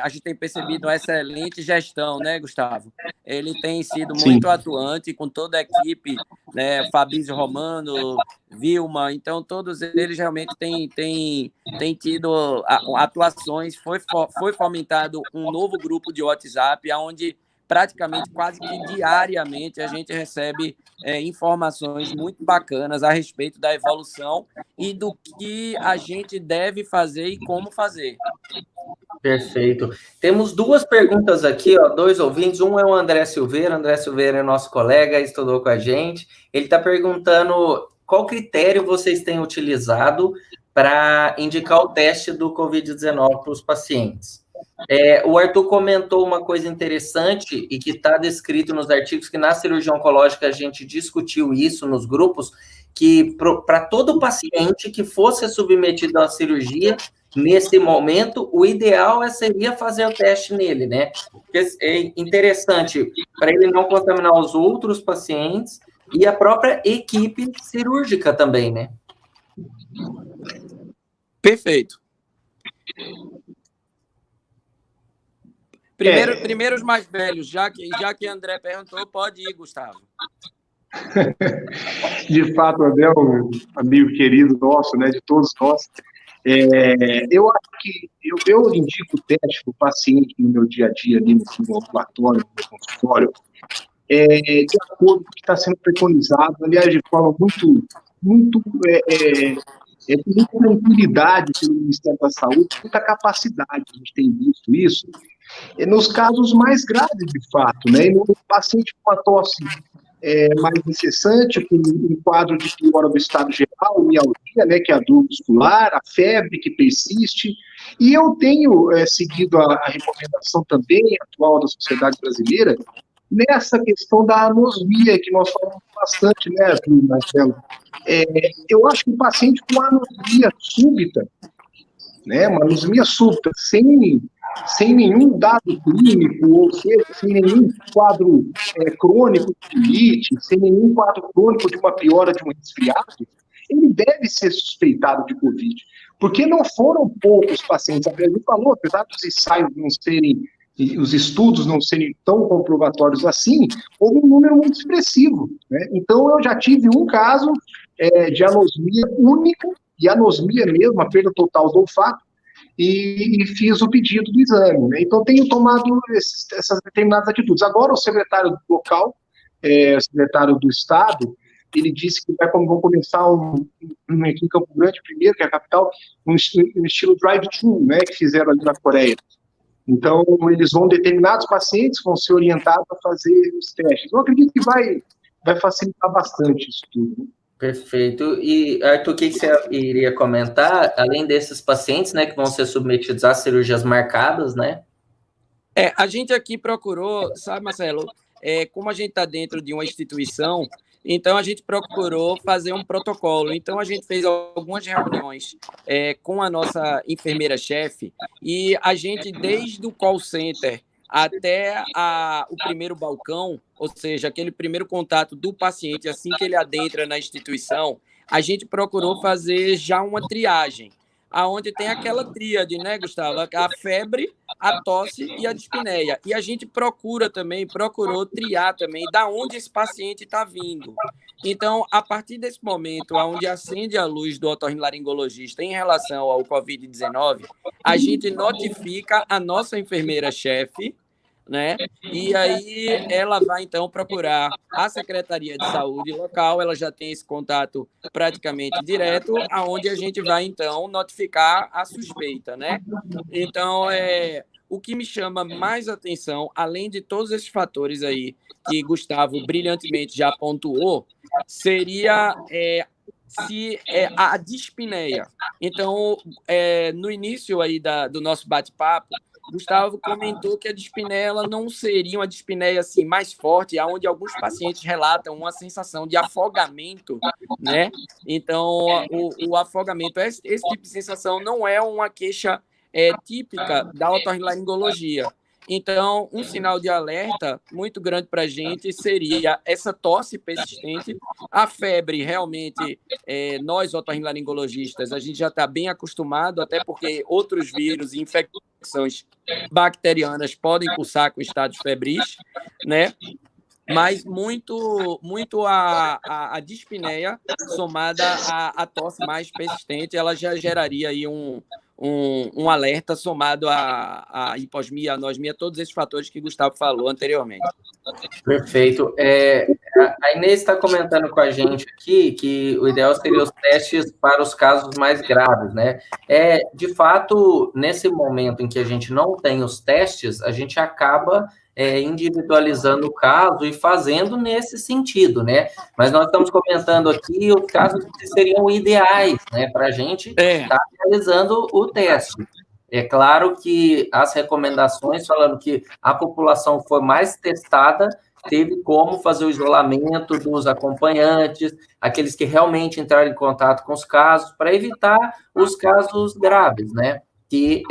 gente tem percebido uma excelente gestão, né, Gustavo? Ele tem sido muito atuante com toda a equipe, né, Fabrício Romano, Vilma, então todos eles realmente têm tido atuações, foi fomentado um novo grupo de WhatsApp, onde praticamente quase que diariamente a gente recebe informações muito bacanas a respeito da evolução e do que a gente deve fazer e como fazer. Perfeito. Temos 2 perguntas aqui, 2 ouvintes. Um é o André Silveira. André Silveira é nosso colega, estudou com a gente. Ele está perguntando qual critério vocês têm utilizado para indicar o teste do Covid-19 para os pacientes. O Arthur comentou uma coisa interessante e que está descrito nos artigos, que na cirurgia oncológica a gente discutiu isso nos grupos, que para todo paciente que fosse submetido à cirurgia, nesse momento, o ideal seria fazer o teste nele, né? Porque é interessante para ele não contaminar os outros pacientes e a própria equipe cirúrgica também, né? Perfeito. Primeiro os mais velhos, já que André perguntou, pode ir, Gustavo. De fato, André é um amigo querido nosso, né, de todos nós. Eu acho que eu indico o teste para o paciente no meu dia a dia, ali no ambulatório, no consultório, de acordo com o que está sendo preconizado, aliás, de forma muito com muita tranquilidade pelo Ministério da Saúde, muita capacidade, a gente tem visto isso, nos casos mais graves, de fato, né? E no paciente com a tosse mais incessante, com um quadro de piora do estado geral, mialgia, né, que é a dor muscular, a febre que persiste, e eu tenho seguido a recomendação também atual da sociedade brasileira nessa questão da anosmia, que nós falamos bastante, né, Marcelo? Eu acho que o paciente com anosmia súbita, né, uma anosmia súbita, sem nenhum dado clínico, ou seja, sem nenhum quadro crônico de rinite, sem nenhum quadro crônico de uma piora de um resfriado, ele deve ser suspeitado de Covid. Porque não foram poucos pacientes, a gente falou, apesar dos ensaios não serem, os estudos não serem tão comprobatórios assim, houve um número muito expressivo, né? Então, eu já tive um caso de anosmia única, e anosmia mesmo, a perda total do olfato, e fiz o pedido do exame, né? Então, tenho tomado essas determinadas atitudes. Agora, o secretário local, o secretário do Estado, ele disse que vão começar aqui em Campo Grande, primeiro, que é a capital, um estilo drive-thru, né, que fizeram ali na Coreia. Então, eles vão, determinados pacientes vão ser orientados a fazer os testes. Eu acredito que vai facilitar bastante isso tudo. Perfeito. E, Arthur, o que você iria comentar, além desses pacientes, né, que vão ser submetidos a cirurgias marcadas, né? A gente aqui procurou, sabe, Marcelo, como a gente está dentro de uma instituição, então a gente procurou fazer um protocolo. Então a gente fez algumas reuniões com a nossa enfermeira-chefe e a gente, desde o call center até o primeiro balcão, ou seja, aquele primeiro contato do paciente, assim que ele adentra na instituição, a gente procurou fazer já uma triagem, aonde tem aquela tríade, né, Gustavo? A febre, a tosse e a dispneia. E a gente procurou triar também da onde esse paciente está vindo. Então, a partir desse momento, onde acende a luz do otorrinolaringologista em relação ao Covid-19, a gente notifica a nossa enfermeira-chefe, né? E aí ela vai, então, procurar a Secretaria de Saúde local, ela já tem esse contato praticamente direto, aonde a gente vai, então, notificar a suspeita, né? Então, o que me chama mais atenção, além de todos esses fatores aí que Gustavo brilhantemente já pontuou, seria a dispneia. Então, no início aí do nosso bate-papo, Gustavo comentou que a dispneia ela não seria uma dispneia assim, mais forte, onde alguns pacientes relatam uma sensação de afogamento, né? Então, o afogamento, esse tipo de sensação não é uma queixa típica da otorrinolaringologia. Então, um sinal de alerta muito grande para a gente seria essa tosse persistente, a febre realmente, nós otorrinolaringologistas, a gente já está bem acostumado, até porque outros vírus e infecções bacterianas podem cursar com estados febris, né? Mas muito a dispneia somada à tosse mais persistente, ela já geraria aí um alerta somado à hiposmia, anosmia, todos esses fatores que Gustavo falou anteriormente. Perfeito. A Inês está comentando com a gente aqui que o ideal seria os testes para os casos mais graves, né? De fato, nesse momento em que a gente não tem os testes, a gente acaba individualizando o caso e fazendo nesse sentido, né? Mas nós estamos comentando aqui os casos que seriam ideais, né? Para a gente estar realizando o teste. É claro que as recomendações falando que a população foi mais testada, teve como fazer o isolamento dos acompanhantes, aqueles que realmente entraram em contato com os casos, para evitar os casos graves, né? Que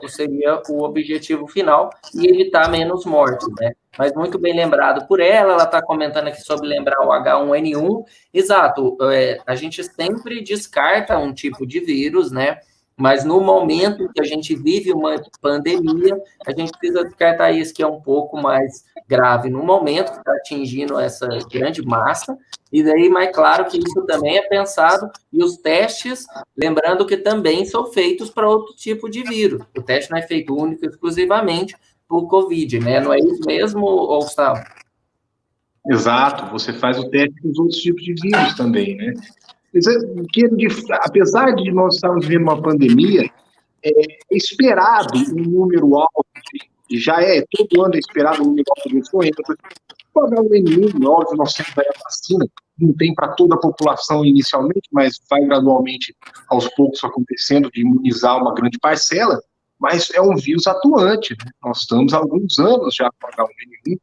seria o objetivo final, e evitar menos mortes, né? Mas muito bem lembrado por ela está comentando aqui sobre lembrar o H1N1. Exato, a gente sempre descarta um tipo de vírus, né? Mas no momento que a gente vive uma pandemia, a gente precisa descartar isso que é um pouco mais grave no momento, que está atingindo essa grande massa, e daí, mais claro que isso também é pensado, e os testes, lembrando que também são feitos para outro tipo de vírus. O teste não é feito único, exclusivamente para o Covid, né? Não é isso mesmo, Gustavo? Exato, você faz o teste com os outros tipos de vírus também, né? Que, apesar de nós estarmos vivendo uma pandemia, é esperado um número alto, todo ano é esperado um número alto de influenza. O H1N1, óbvio, nós temos aí a vacina, não tem para toda a população inicialmente, mas vai gradualmente, aos poucos, acontecendo, de imunizar uma grande parcela, mas é um vírus atuante, né? Nós estamos há alguns anos já com o H1N1,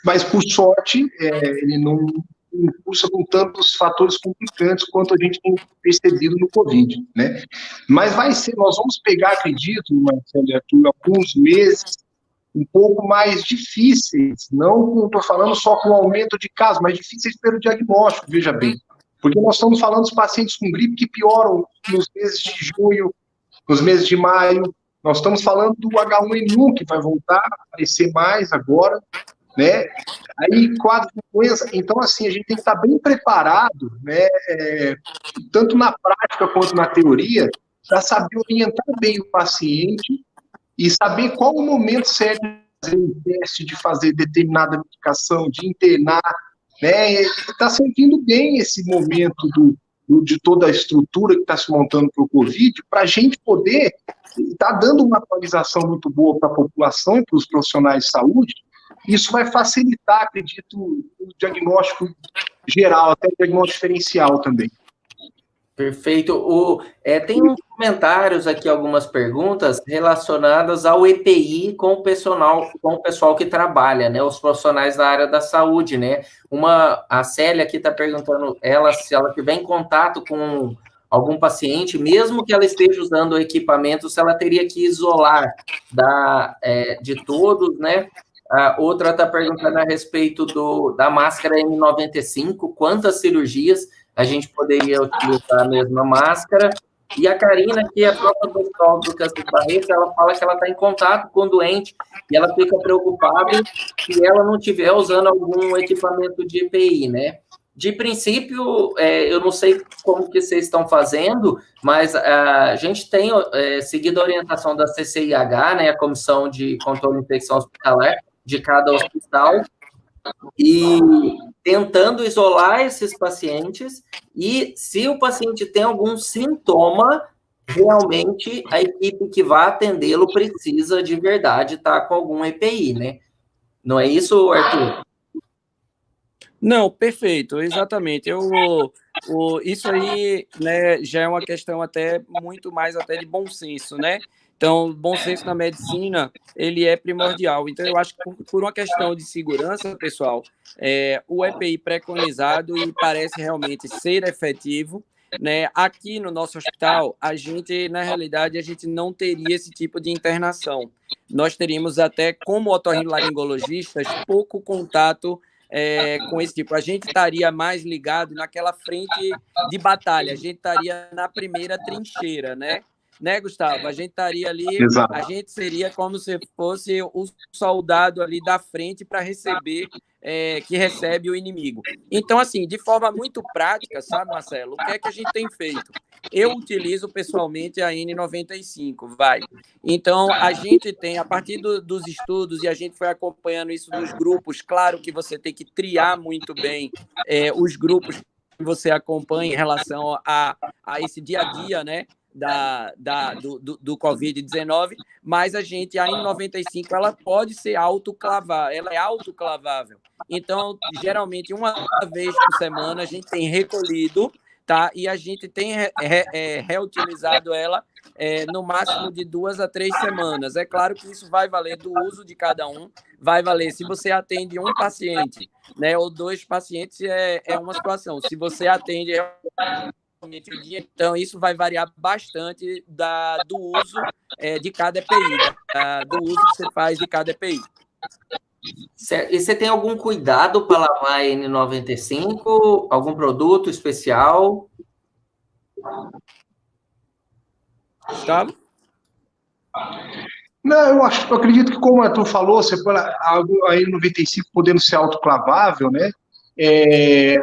mas, por sorte, ele não impulsa com tantos fatores complicantes quanto a gente tem percebido no Covid, né? Mas nós vamos pegar, acredito, Marcelo e Arthur, alguns meses um pouco mais difíceis, não estou falando só com o aumento de casos, mas difíceis pelo diagnóstico, veja bem, porque nós estamos falando dos pacientes com gripe que pioram nos meses de junho, nos meses de maio, nós estamos falando do H1N1 que vai voltar a aparecer mais agora, né? Aí, quadro de doença. Então, assim, a gente tem que estar bem preparado, né? Tanto na prática quanto na teoria, para saber orientar bem o paciente e saber qual o momento certo de fazer um teste, de fazer determinada medicação, de internar, né? Está servindo bem esse momento de toda a estrutura que está se montando para o Covid, para a gente poder estar dando uma atualização muito boa para a população e para os profissionais de saúde. Isso vai facilitar, acredito, o diagnóstico geral, até o diagnóstico diferencial também. Perfeito. Tem uns comentários aqui, algumas perguntas relacionadas ao EPI com o pessoal que trabalha, né? Os profissionais da área da saúde, né? A Célia aqui está perguntando se ela tiver em contato com algum paciente, mesmo que ela esteja usando o equipamento, se ela teria que isolar de todos, né? A outra está perguntando a respeito da máscara N95, quantas cirurgias a gente poderia utilizar a mesma máscara. E a Karina, que é a própria pessoal do Câncer de Barreto, ela fala que ela está em contato com o doente e ela fica preocupada se ela não estiver usando algum equipamento de EPI, né? De princípio, eu não sei como que vocês estão fazendo, mas a gente tem seguido a orientação da CCIH, né, a Comissão de Controle de Infecção Hospitalar, de cada hospital, e tentando isolar esses pacientes, e se o paciente tem algum sintoma, realmente a equipe que vai atendê-lo precisa de verdade estar com algum EPI, né? Não é isso, Arthur? Não, perfeito, exatamente. Isso aí, né, já é uma questão até muito mais até de bom senso, né? Então, bom senso na medicina, ele é primordial. Então, eu acho que por uma questão de segurança, pessoal, o EPI preconizado e parece realmente ser efetivo, né? Aqui no nosso hospital, na realidade, a gente não teria esse tipo de internação. Nós teríamos até, como otorrinolaringologistas, pouco contato com esse tipo. A gente estaria mais ligado naquela frente de batalha, a gente estaria na primeira trincheira, né, Gustavo? A gente estaria ali, Exato. A gente seria como se fosse o soldado ali da frente para receber, que recebe o inimigo. Então, assim, de forma muito prática, sabe, Marcelo, o que é que a gente tem feito? Eu utilizo pessoalmente a N95, Então, a gente tem, a partir dos estudos, e a gente foi acompanhando isso nos grupos, claro que você tem que triar muito bem os grupos que você acompanha em relação a esse dia a dia, né? Do Covid-19, mas a N95, ela pode ser ela é autoclavável. Então, geralmente, uma vez por semana, a gente tem recolhido, tá? E a gente tem reutilizado ela no máximo de 2 a 3 semanas. É claro que isso vai valer do uso de cada um, vai valer se você atende um paciente, né, ou 2 pacientes, é uma situação. Se você atende então, isso vai variar bastante do uso de cada EPI, do uso que você faz de cada EPI. Certo. E você tem algum cuidado para lavar a N95? Algum produto especial? Gustavo? Não, eu acredito que, como o Arthur falou, você põe a N95 podendo ser autoclavável, né?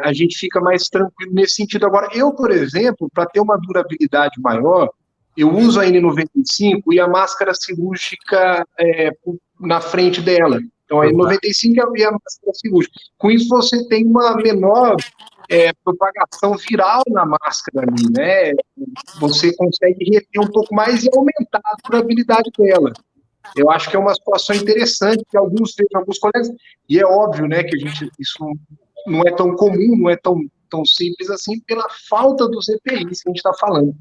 A gente fica mais tranquilo nesse sentido. Agora, eu, por exemplo, para ter uma durabilidade maior, eu uso a N95 e a máscara cirúrgica na frente dela. Então, a N95 é a máscara cirúrgica. Com isso, você tem uma menor propagação viral na máscara ali, né? Você consegue reter um pouco mais e aumentar a durabilidade dela. Eu acho que é uma situação interessante que alguns colegas, e é óbvio, né, que isso não é tão comum, não é tão simples assim, pela falta dos EPIs que a gente está falando.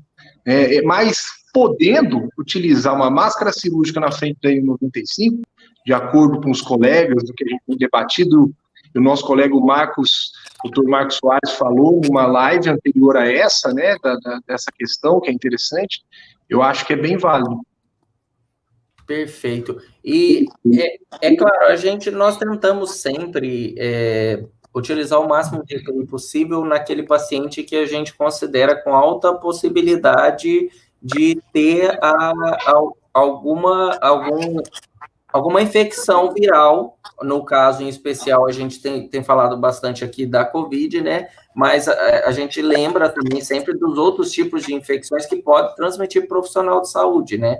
Mas podendo utilizar uma máscara cirúrgica na frente da N95, de acordo com os colegas, do que a gente tem debatido, o nosso colega Dr. Marcos Soares falou numa live anterior a essa, né, dessa questão, que é interessante, eu acho que é bem válido. Perfeito. E claro, nós tentamos sempre utilizar o máximo de EPI possível naquele paciente que a gente considera com alta possibilidade de ter algum alguma infecção viral, no caso em especial, a gente tem falado bastante aqui da Covid, né? Mas a gente lembra também sempre dos outros tipos de infecções que pode transmitir profissional de saúde, né?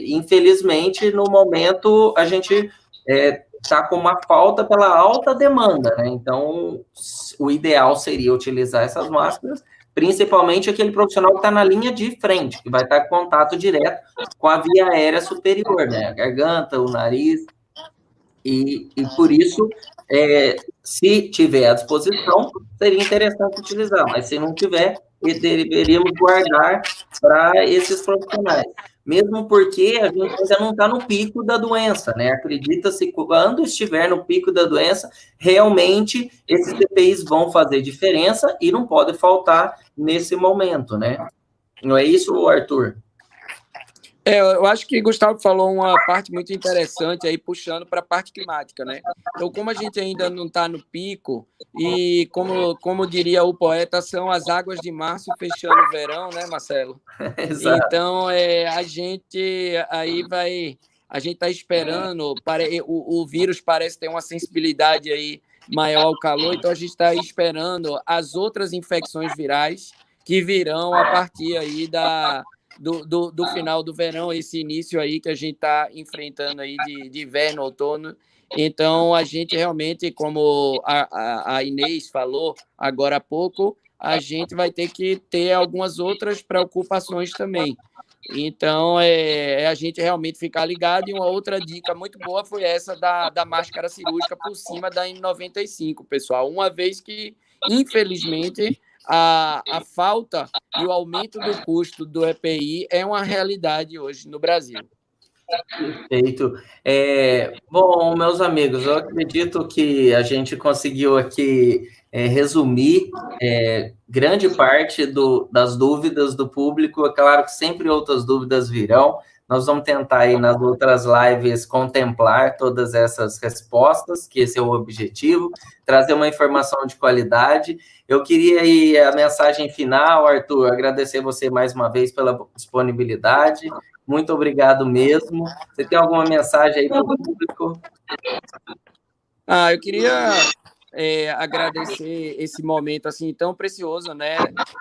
Infelizmente, no momento, a gente está com uma falta pela alta demanda, né? Então, o ideal seria utilizar essas máscaras, principalmente aquele profissional que está na linha de frente, que vai estar em contato direto com a via aérea superior, né? A garganta, o nariz, e por isso, se tiver à disposição, seria interessante utilizar, mas se não tiver, deveríamos guardar para esses profissionais. Mesmo porque a gente ainda não está no pico da doença, né? Acredita-se que quando estiver no pico da doença, realmente esses EPIs vão fazer diferença e não pode faltar nesse momento, né? Não é isso, Arthur? Eu acho que Gustavo falou uma parte muito interessante aí, puxando para a parte climática, né? Então, como a gente ainda não está no pico, e como diria o poeta, são as águas de março fechando o verão, né, Marcelo? Exato. Então, a gente está esperando, o vírus parece ter uma sensibilidade aí maior ao calor, então a gente está esperando as outras infecções virais que virão a partir aí do final do verão, esse início aí que a gente está enfrentando aí de inverno, outono. Então, a gente realmente, como a Inês falou agora há pouco, a gente vai ter que ter algumas outras preocupações também. Então, a gente realmente ficar ligado. E uma outra dica muito boa foi essa da máscara cirúrgica por cima da N95, pessoal. Uma vez que, infelizmente, a falta e o aumento do custo do EPI é uma realidade hoje no Brasil. Perfeito. Bom, meus amigos, eu acredito que a gente conseguiu aqui resumir grande parte das dúvidas do público. É claro que sempre outras dúvidas virão. Nós vamos tentar aí nas outras lives contemplar todas essas respostas, que esse é o objetivo, trazer uma informação de qualidade. Eu queria aí a mensagem final, Arthur, agradecer você mais uma vez pela disponibilidade. Muito obrigado mesmo. Você tem alguma mensagem aí para o público? Eu queria agradecer esse momento assim tão precioso, né?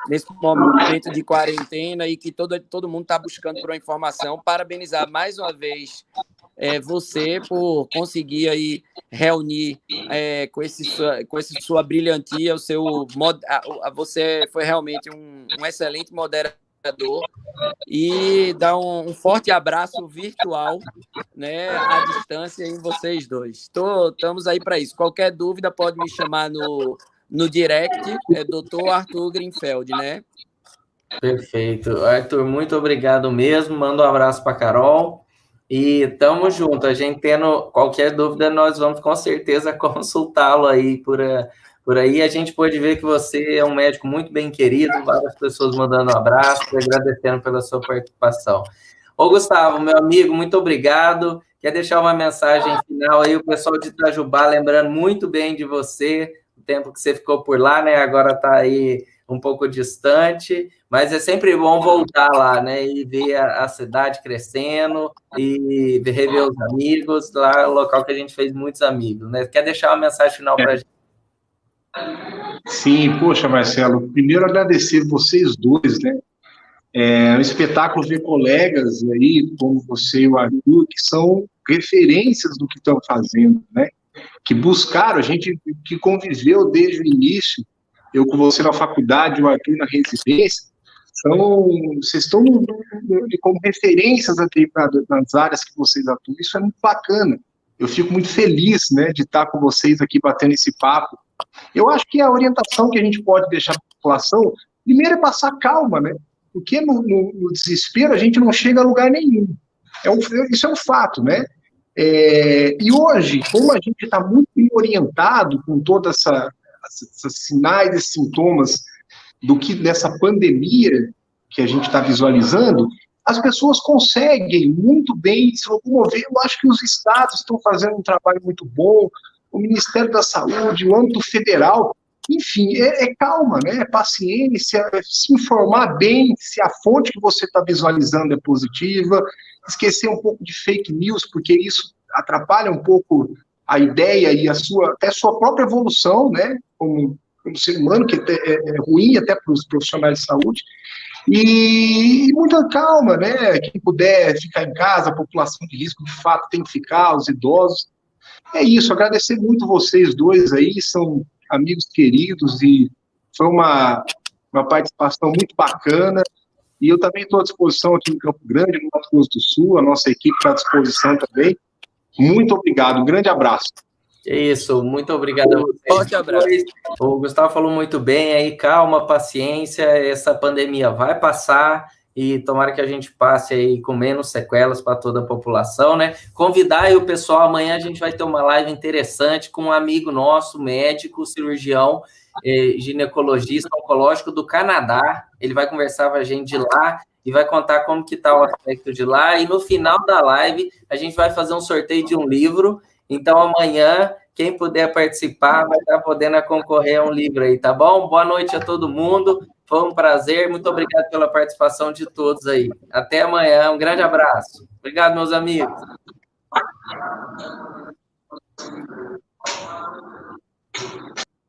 Nesse momento de quarentena e que todo mundo está buscando por uma informação. Parabenizar mais uma vez você por conseguir aí reunir com esse sua brilhantia, você foi realmente um excelente moderador. E dar um forte abraço virtual, né, à distância em vocês dois. Estamos aí para isso. Qualquer dúvida pode me chamar no direct, Dr. Arthur Greenfeld, né? Perfeito. Arthur, muito obrigado mesmo. Manda um abraço para a Carol. E tamo junto. A gente tendo qualquer dúvida, nós vamos com certeza consultá-lo aí por aí. A gente pode ver que você é um médico muito bem querido, várias pessoas mandando um abraço, agradecendo pela sua participação. Ô, Gustavo, meu amigo, muito obrigado. Quer deixar uma mensagem final aí? O pessoal de Itajubá lembrando muito bem de você, o tempo que você ficou por lá, né? Agora está aí um pouco distante, mas é sempre bom voltar lá, né? E ver a cidade crescendo e rever os amigos. Lá é o local que a gente fez muitos amigos, né? Quer deixar uma mensagem final para a gente? Sim, poxa, Marcelo, primeiro agradecer vocês dois, né? É um espetáculo ver colegas aí, como você e o Arthur, que são referências do que estão fazendo, né? Que buscaram, a gente que conviveu desde o início, eu com você na faculdade, o Arthur na residência, vocês estão como referências nas áreas que vocês atuam, isso é muito bacana. Eu fico muito feliz, né, de estar com vocês aqui batendo esse papo. Eu acho que a orientação que a gente pode deixar para a população, primeiro é passar calma, né? Porque no desespero a gente não chega a lugar nenhum. Isso é um fato, né? E hoje, como a gente está muito bem orientado com todos esses sinais e sintomas dessa pandemia que a gente está visualizando, as pessoas conseguem muito bem se locomover. Eu acho que os estados estão fazendo um trabalho muito bom, o Ministério da Saúde, o âmbito federal, enfim, calma, né? Paciência, se informar bem, se a fonte que você está visualizando é positiva, esquecer um pouco de fake news, porque isso atrapalha um pouco a ideia e até a sua própria evolução, né? Como ser humano, que é ruim até para os profissionais de saúde. E muita calma, né? Quem puder ficar em casa, a população de risco, de fato, tem que ficar, os idosos. É isso, agradecer muito vocês dois aí, são amigos queridos e foi uma participação muito bacana. E eu também estou à disposição aqui em Campo Grande, no Mato Grosso do Sul, a nossa equipe está à disposição também. Muito obrigado, um grande abraço. É isso, muito obrigado a vocês. Forte abraço. O Gustavo falou muito bem aí, calma, paciência, essa pandemia vai passar e tomara que a gente passe aí com menos sequelas para toda a população, né? Convidar aí o pessoal, amanhã a gente vai ter uma live interessante com um amigo nosso, médico, cirurgião, ginecologista oncológico do Canadá. Ele vai conversar com a gente de lá e vai contar como que está o aspecto de lá. E no final da live a gente vai fazer um sorteio de um livro. Então, amanhã, quem puder participar vai estar podendo concorrer a um livro aí, tá bom? Boa noite a todo mundo. Foi um prazer. Muito obrigado pela participação de todos aí. Até amanhã. Um grande abraço. Obrigado, meus amigos.